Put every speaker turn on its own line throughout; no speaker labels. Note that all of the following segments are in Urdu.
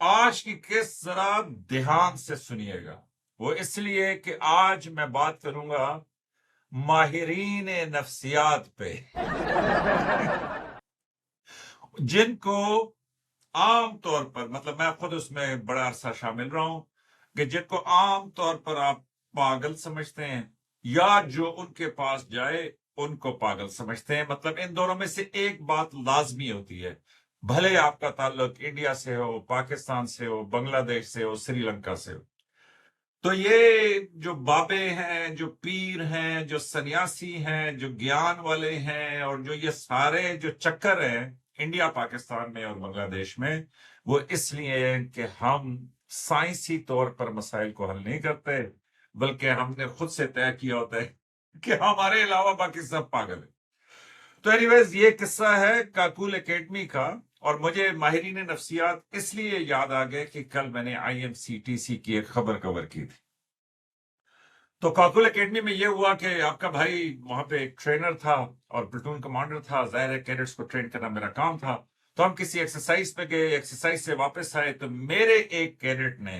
آج کی قسط ذرا دھیان سے سنیے گا، وہ اس لیے کہ آج میں بات کروں گا ماہرین نفسیات پہ جن کو عام طور پر، مطلب میں خود اس میں بڑا عرصہ شامل رہا ہوں، کہ جن کو عام طور پر آپ پاگل سمجھتے ہیں یا جو ان کے پاس جائے ان کو پاگل سمجھتے ہیں۔ مطلب ان دونوں میں سے ایک بات لازمی ہوتی ہے، بھلے آپ کا تعلق انڈیا سے ہو، پاکستان سے ہو، بنگلہ دیش سے ہو، سری لنکا سے ہو۔ تو یہ جو بابے ہیں، جو پیر ہیں، جو سنیاسی ہیں، جو گیان والے ہیں، اور جو یہ سارے جو چکر ہیں انڈیا، پاکستان میں اور بنگلہ دیش میں، وہ اس لیے کہ ہم سائنسی طور پر مسائل کو حل نہیں کرتے، بلکہ ہم نے خود سے طے کیا ہوتا ہے کہ ہمارے علاوہ باقی سب پاگل ہیں۔ تو اینی ویز یہ قصہ ہے کاکول اکیڈمی کا، اور مجھے ماہرین نفسیات اس لیے یاد آ گئے کہ کل میں نے IMCTC کی ایک خبر کور کی تھی۔ تو کاکول اکیڈمی میں یہ ہوا کہ آپ کا بھائی وہاں پہ ایک ٹرینر تھا اور پلٹون کمانڈر تھا، ظاہر ہے کیڈٹس کو ٹرین کرنا میرا کام تھا۔ تو ہم کسی ایکسرسائز پہ گئے، ایکسرسائز سے واپس آئے تو میرے ایک کیڈٹ نے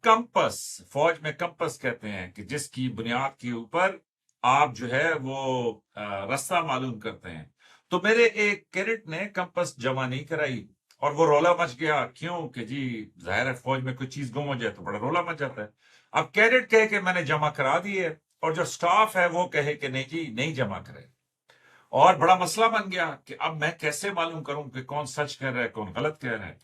کمپس، فوج میں کمپس کہتے ہیں کہ جس کی بنیاد کے اوپر آپ جو ہے وہ راستہ معلوم کرتے ہیں، تو میرے ایک کیڈٹ نے کمپس جمع نہیں کرائی اور وہ رولا مچ گیا۔ کیوں کہ جی ظاہر ہے فوج میں کوئی چیز گم ہو جائے تو بڑا رولا مچ جاتا ہے۔ اب کیڈٹ کہے کہ میں نے جمع کرا دی ہے، اور جو سٹاف ہے وہ کہے کہ نہیں جی نہیں جمع کرے، اور بڑا مسئلہ بن گیا کہ اب میں کیسے معلوم کروں کہ کون سچ کہہ رہا ہے کون غلط کہہ رہا ہے۔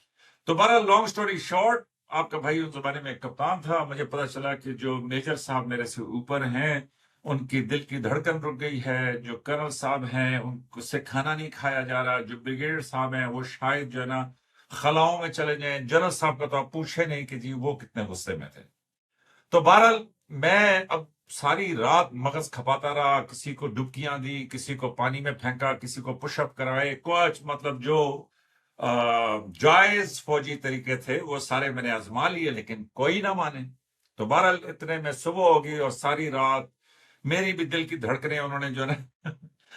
تو بہرحال لانگ سٹوری شارٹ، آپ کا بھائی اس زمانے میں ایک کپتان تھا، مجھے پتا چلا کہ جو میجر صاحب میرے سے اوپر ہیں ان کی دل کی دھڑکن رک گئی ہے، جو کرنل صاحب ہیں ان کو سے کھانا نہیں کھایا جا رہا، جو بریگیڈیئر صاحب ہیں وہ شاید جو ہے نا خلاؤں میں چلے جائیں، جنرل صاحب کا تو آپ پوچھے نہیں کہ جی وہ کتنے غصے میں تھے۔ تو بہرحال میں اب ساری رات مغز کھپاتا رہا، کسی کو ڈبکیاں دی، کسی کو پانی میں پھینکا، کسی کو پش اپ کرائے، کچھ مطلب جو جائز فوجی طریقے تھے وہ سارے میں نے آزما لیے، لیکن کوئی نہ مانے۔ تو بہرحال اتنے میں صبح ہوگی اور ساری رات میری بھی دل کی دھڑکنیں انہوں نے جو ہے نا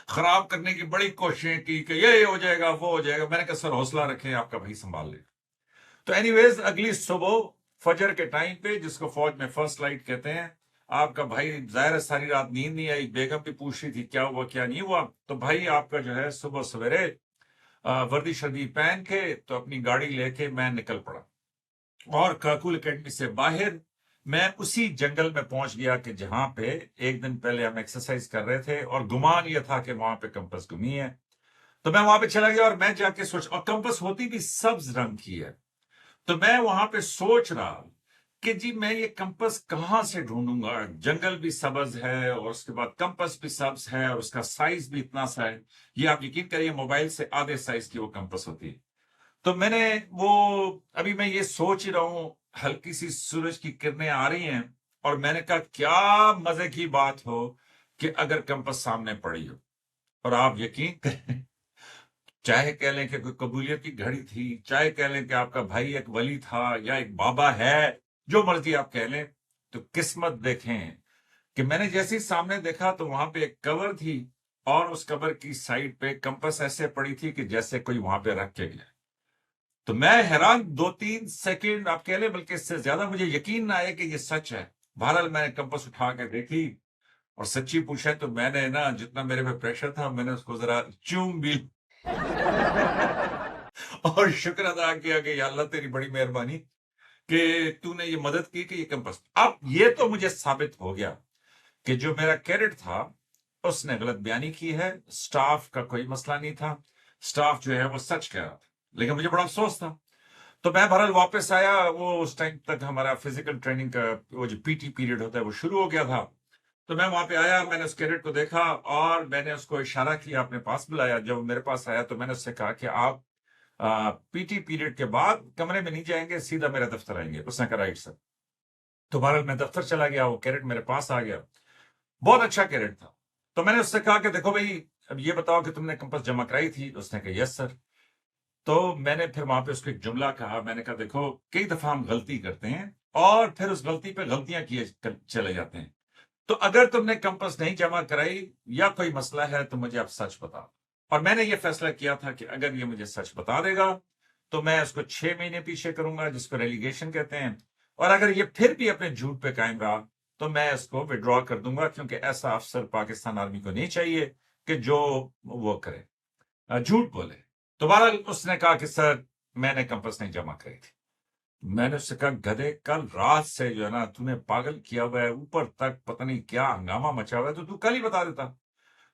خراب کرنے کی بڑی کوششیں کی کہ یہ ہو جائے گا وہ ہو جائے گا۔ میں نے کہا سر حوصلہ رکھیں، آپ کا بھائی سنبھال لے۔ تو اینی ویز اگلی صبح فجر کے ٹائم پہ، جس کو فوج میں فرسٹ لائٹ کہتے ہیں، آپ کا بھائی ظاہر ہے ساری رات نیند نہیں آئی، بیگم بھی پوچھ رہی تھی کیا ہوا کیا نہیں ہوا۔ تو بھائی آپ کا جو ہے صبح سویرے وردی شردی پہن کے تو اپنی گاڑی لے کے میں نکل پڑا، اور کاکول اکیڈمی سے باہر میں اسی جنگل میں پہنچ گیا کہ جہاں پہ ایک دن پہلے ہم ایکسرسائز کر رہے تھے، اور گمان یہ تھا کہ وہاں پہ کمپس گمی ہے۔ تو میں وہاں پہ چلا گیا اور میں جا کے سوچ، اور کمپس ہوتی بھی سبز رنگ کی ہے، تو میں وہاں پہ سوچ رہا کہ جی میں یہ کمپس کہاں سے ڈھونڈوں گا، جنگل بھی سبز ہے اور اس کے بعد کمپس بھی سبز ہے اور اس کا سائز بھی اتنا سا ہے، یہ آپ یقین کریے موبائل سے آدھے سائز کی وہ کمپس ہوتی ہے۔ تو میں نے وہ، ابھی میں یہ سوچ ہی رہا ہوں، ہلکی سی سورج کی کرنیں آ رہی ہیں، اور میں نے کہا کیا مزے کی بات ہو کہ اگر کمپس سامنے پڑی ہو، اور آپ یقین کریں چاہے کہہ لیں کہ کوئی قبولیت کی گھڑی تھی، چاہے کہہ لیں کہ آپ کا بھائی ایک ولی تھا یا ایک بابا ہے، جو مرضی آپ کہہ لیں، تو قسمت دیکھیں کہ میں نے جیسے ہی سامنے دیکھا تو وہاں پہ ایک کور تھی، اور اس کور کی سائڈ پہ کمپس ایسے پڑی تھی کہ جیسے کوئی وہاں پہ رکھ کے گیا۔ تو میں حیران، 2-3 سیکنڈ آپ کہہ لیں بلکہ اس سے زیادہ مجھے یقین نہ آیا کہ یہ سچ ہے۔ بہرحال میں نے کمپس اٹھا کے دیکھی، اور سچی پوچھے تو میں نے نا جتنا میرے پہ پریشر تھا میں نے اس کو ذرا چوم بھی اور شکر ادا کیا کہ یا اللہ تیری بڑی مہربانی کہ تو نے یہ مدد کی کہ یہ کمپس۔ اب یہ تو مجھے ثابت ہو گیا کہ جو میرا کیڈٹ تھا اس نے غلط بیانی کی ہے، سٹاف کا کوئی مسئلہ نہیں تھا، سٹاف جو ہے وہ سچ کہہ رہا تھا، لیکن مجھے بڑا افسوس تھا۔ تو میں بہرحال واپس آیا، وہ اس ٹائم تک ہمارا فزیکل ٹریننگ کا وہ جو PT پیریڈ ہوتا ہے وہ شروع ہو گیا تھا۔ تو میں وہاں پہ آیا، میں نے اس کیڈٹ کو دیکھا اور میں نے اس کو اشارہ کیا، اپنے پاس بلایا۔ جب وہ میرے پاس آیا تو میں نے اس سے کہا کہ آپ PT پیریڈ کے بعد کمرے میں نہیں جائیں گے، سیدھا میرے دفتر آئیں گے۔ اس نے کہا رائٹ سر۔ تو بہرحال میں دفتر چلا گیا، وہ کیڈٹ میرے پاس آ گیا، بہت اچھا کیڈٹ تھا۔ تو میں نے اس سے کہا کہ دیکھو بھائی اب یہ بتاؤ کہ تم نے کمپس جمع کرائی تھی؟ اس نے کہا یس سر۔ تو میں نے پھر وہاں پہ اس کو ایک جملہ کہا، میں نے کہا دیکھو کئی دفعہ ہم غلطی کرتے ہیں اور پھر اس غلطی پہ غلطیاں کیے چلے جاتے ہیں، تو اگر تم نے کمپس نہیں جمع کرائی یا کوئی مسئلہ ہے تو مجھے اب سچ بتا۔ اور میں نے یہ فیصلہ کیا تھا کہ اگر یہ مجھے سچ بتا دے گا تو میں اس کو 6 مہینے پیچھے کروں گا، جس کو ریلیگیشن کہتے ہیں، اور اگر یہ پھر بھی اپنے جھوٹ پہ قائم رہا تو میں اس کو وڈرا کر دوں گا، کیونکہ ایسا افسر پاکستان آرمی کو نہیں چاہیے کہ جو وہ کرے، جھوٹ بولے۔ تو بہرحال اس نے کہا کہ سر میں نے کمپس نہیں جمع کری تھی۔ میں نے اس سے کہا گدھے کل رات سے جو ہے نا تو نے پاگل کیا ہوا ہے، اوپر تک پتہ نہیں کیا ہنگامہ مچا ہوا ہے، تو کل ہی بتا دیتا۔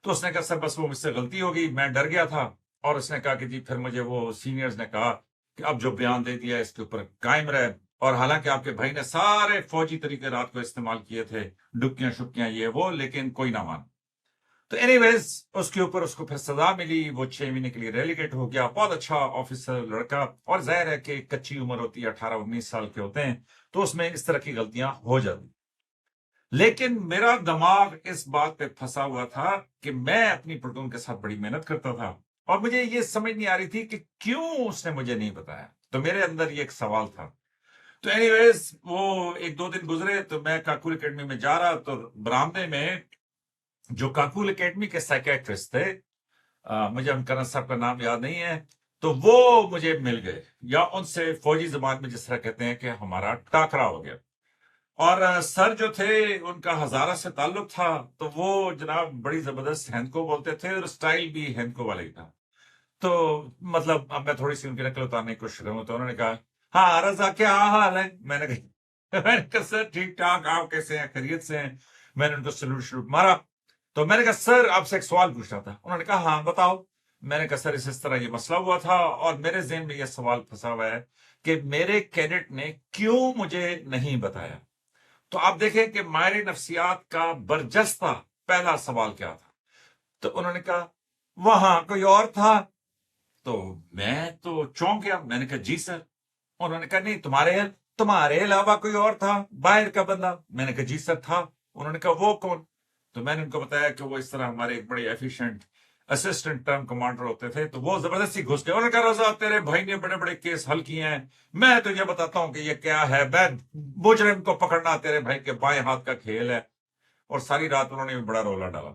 تو اس نے کہا سر بس وہ مجھ سے غلطی ہو گئی، میں ڈر گیا تھا۔ اور اس نے کہا کہ جی پھر مجھے وہ سینئرز نے کہا کہ اب جو بیان دے دیا اس کے اوپر قائم رہے، اور حالانکہ آپ کے بھائی نے سارے فوجی طریقے رات کو استعمال کیے تھے، ڈبکیاں شبکیاں یہ وہ، لیکن کوئی نہ مان۔ تو اینی ویز اس کے اوپر اس کو پھر سزا ملی، وہ 6 مہینے کے لیے ریلیگیٹ ہو گیا، بہت اچھا آفیسر لڑکا، اور ظاہر ہے کہ کچی عمر ہوتی ہے، 18-19 سال کے ہوتے ہیں، تو اس میں اس طرح کی غلطیاں ہو جاتی۔ لیکن میرا دماغ اس بات پہ پھنسا ہوا تھا کہ میں اپنی پلٹون کے ساتھ بڑی محنت کرتا تھا، اور مجھے یہ سمجھ نہیں آ رہی تھی کہ کیوں اس نے مجھے نہیں بتایا۔ تو میرے اندر یہ ایک سوال تھا۔ تو اینی ویز وہ 1-2 دن گزرے تو میں کاکول اکیڈمی میں جا رہا، تو برآمدے میں جو کاکول اکیڈمی کے سائیکیٹرسٹ تھے، مجھے امکرن صاحب کا نام یاد نہیں ہے، تو وہ مجھے مل گئے، یا ان سے فوجی زبان میں جس طرح کہتے ہیں کہ ہمارا ٹاکرا ہو گیا۔ اور سر جو تھے ان کا ہزارہ سے تعلق تھا، تو وہ جناب بڑی زبردست ہند کو بولتے تھے، اور سٹائل بھی ہند کو والا ہی تھا۔ تو مطلب اب میں تھوڑی سی ان کی نقل اتارنے کی کوشش کروں، تو انہوں نے کہا ہاں رضا کیا حال ہے؟ میں نے کہا سر ٹھیک ٹھاک، آپ کیسے ہیں؟ خیریت سے ہیں؟ میں نے ان کو سلوٹ مارا۔ تو میں نے کہا سر آپ سے ایک سوال پوچھنا تھا۔ انہوں نے کہا ہاں بتاؤ۔ میں نے کہا سر اس طرح یہ مسئلہ ہوا تھا، اور میرے ذہن میں یہ سوال پھنسا ہوا ہے کہ میرے کیڈٹ نے کیوں مجھے نہیں بتایا۔ تو آپ دیکھیں کہ ماہر نفسیات کا برجستہ پہلا سوال کیا تھا۔ تو انہوں نے کہا وہاں کوئی اور تھا۔ تو میں تو چونک گیا، میں نے کہا جی سر۔ انہوں نے کہا نہیں تمہارے علاوہ کوئی اور تھا باہر کا بندہ؟ میں نے کہا جی سر تھا۔ انہوں نے کہا وہ کون؟ تو میں نے ان کو بتایا کہ وہ اس طرح ہمارے ایک بڑے ایفیشینٹ اسسٹنٹ ٹرم کمانڈر ہوتے تھے، تو وہ زبردستی گھس گئے۔ انہوں نے کہا رضا تیرے بھائی نے بڑے بڑے کیس حل کیے ہیں، میں تجھے بتاتا ہوں کہ یہ کیا ہے، مجرم کو پکڑنا تیرے بھائی کے بائیں ہاتھ کا کھیل ہے۔ اور ساری رات انہوں نے بھی بڑا رولا ڈالا۔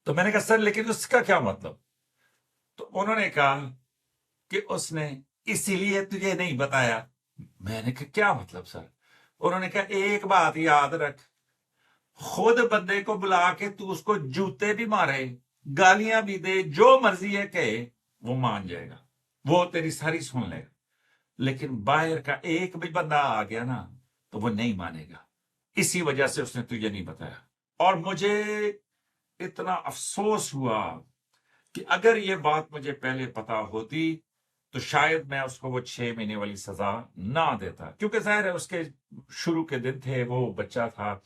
تو میں نے کہا سر لیکن اس کا کیا مطلب؟ تو انہوں نے کہا کہ اس نے اسی لیے تجھے نہیں بتایا۔ میں نے کہا کیا مطلب سر؟ انہوں نے کہا ایک بات یاد رکھ، خود بندے کو بلا کے تو اس کو جوتے بھی مارے، گالیاں بھی دے، جو مرضی ہے کہ وہ مان جائے گا، وہ تیری ساری سن لے گا، لیکن باہر کا ایک بھی بندہ آ گیا نا تو وہ نہیں مانے گا۔ اسی وجہ سے اس نے تجھے نہیں بتایا۔ اور مجھے اتنا افسوس ہوا کہ اگر یہ بات مجھے پہلے پتا ہوتی تو شاید میں اس کو وہ 6 مہینے والی سزا نہ دیتا، کیونکہ ظاہر ہے اس کے شروع کے دن تھے، وہ بچہ تھا،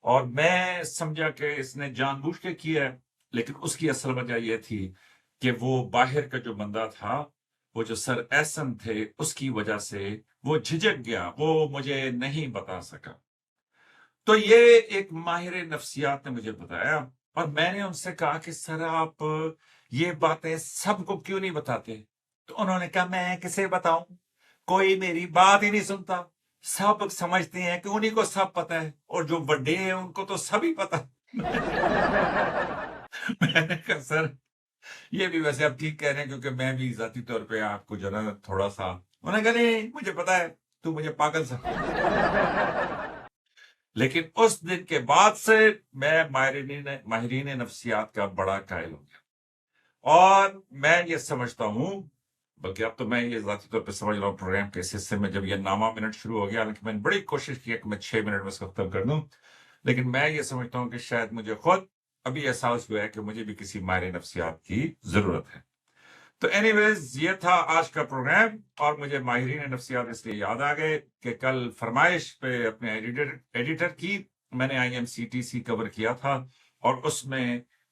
اور میں سمجھا کہ اس نے جان بوجھ کے کیا ہے، لیکن اس کی اصل وجہ یہ تھی کہ وہ باہر کا جو بندہ تھا، وہ جو سر احسن تھے، اس کی وجہ سے وہ جھجک گیا، وہ مجھے نہیں بتا سکا۔ تو یہ ایک ماہر نفسیات نے مجھے بتایا، اور میں نے ان سے کہا کہ سر آپ یہ باتیں سب کو کیوں نہیں بتاتے؟ تو انہوں نے کہا میں کسے بتاؤں، کوئی میری بات ہی نہیں سنتا، سب سمجھتے ہیں کہ انہی کو سب پتا ہے، اور جو بڑے ہیں ان کو تو سب ہی پتا۔ میں نے کہا سر یہ بھی ویسے آپ ٹھیک کہہ رہے ہیں، کیونکہ میں بھی ذاتی طور پہ آپ کو جو نا تھوڑا سا، انہوں نے کہا نہیں مجھے پتا ہے تو مجھے پاگل سمجھتا۔ لیکن اس دن کے بعد سے میں ماہرین نفسیات کا بڑا قائل ہو گیا، اور میں یہ سمجھتا ہوں، بلکہ اب تو میں یہ ذاتی طور پہ سمجھ رہا ہوں پروگرام کے اس حصے میں جب یہ نامہ منٹ شروع ہو گیا، حالانکہ میں نے بڑی کوشش کی کہ میں 6 منٹ میں اس کو ختم کر دوں، لیکن میں یہ سمجھتا ہوں کہ شاید مجھے خود ابھی احساس ہوا ہے کہ مجھے بھی کسی ماہر نفسیات کی ضرورت ہے۔ تو اینی ویز یہ تھا آج کا پروگرام، اور مجھے ماہرین نفسیات اس لیے یاد آ گئے کہ کل فرمائش پہ اپنے ایڈیٹر کی میں نے IMCTC کور کیا تھا، اور اس میں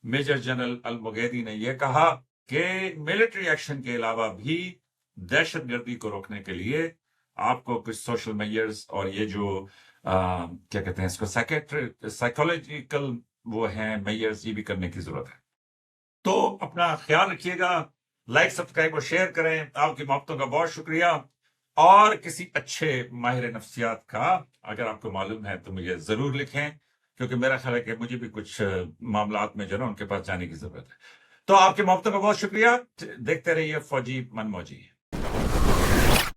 میجر جنرل المغیدی نے یہ کہا کہ ملٹری ایکشن کے علاوہ بھی دہشت گردی کو روکنے کے لیے آپ کو کچھ سوشل میئرز اور یہ جو کیا کہتے ہیں اس کو سائیکولوجیکل وہ ہیں میئرز، یہ بھی کرنے کی ضرورت ہے۔ تو اپنا خیال رکھیے گا، لائک سبسکرائب اور شیئر کریں، آپ کی محبتوں کا بہت شکریہ، اور کسی اچھے ماہر نفسیات کا اگر آپ کو معلوم ہے تو مجھے ضرور لکھیں، کیونکہ میرا خیال ہے کہ مجھے بھی کچھ معاملات میں جو نا ان کے پاس جانے کی ضرورت ہے۔ تو آپ کی محبتوں کا بہت شکریہ، دیکھتے رہیے فوجی من موجی۔